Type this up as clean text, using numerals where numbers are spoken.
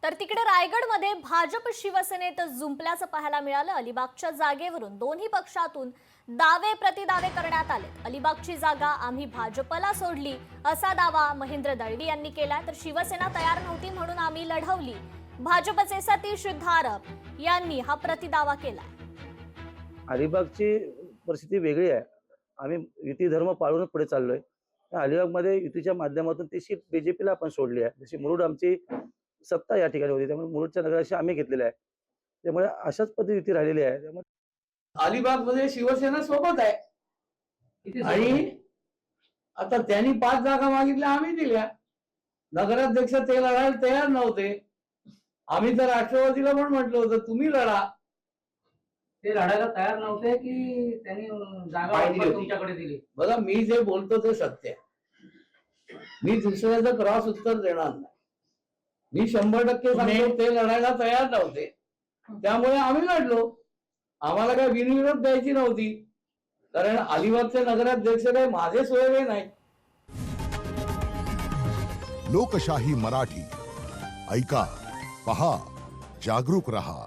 तर तिकडे रायगडमध्ये भाजप शिवसेनेत जुंपल्याचं पाहायला मिळालं। अलिबागच्या जागेवरून दोन्ही पक्षातून दावे प्रतिदावे करण्यात आले। अलिबागची जागा आम्ही भाजपला सोडली असा दावा महेंद्र दळवी यांनी केला, तर शिवसेना तयार नव्हती म्हणून आम्ही लढवली। भाजपचे सतीश धारप यांनी हा प्रतिदावा केला। अलिबागची परिस्थिती वेगळी आहे। आम्ही युती धर्म पाळूनच पुढे चाललोय। अलिबागमध्ये युतीच्या माध्यमातून ती सीट बीजेपीला आपण सोडली आहे। जशी मुरुड आमची सत्ता या ठिकाणी होती, त्यामुळे मुरुडच्या नगराध्यक्ष आम्ही घेतलेले आहे। त्यामुळे अशाच पद्धती युती राहिलेली आहे। त्यामुळे अलिबागमध्ये शिवसेना सोबत आहे आणि आता त्यांनी 5 जागा मागितल्या, आम्ही दिल्या। नगराध्यक्ष ते लढायला तयार नव्हते। आम्ही तर राष्ट्रवादीला पण म्हटलं होतं तुम्ही लढा। ते लढायला तयार नव्हते की त्यांनी जागा तुमच्याकडे दिली? बघा, मी जे बोलतो ते सत्य आहे। मी दुसऱ्याचं क्रॉस उत्तर देणार नाही। मी 100% सांगतो ते लढायला तयार नव्हते, त्यामुळे आम्ही लढलो। आम्हाला काय बिनविरोध द्यायची नव्हती, कारण अलिबागचे नगराध्यक्ष काही माझे सोयरे नाही। लोकशाही मराठी ऐका, पहा, जागरूक रहा।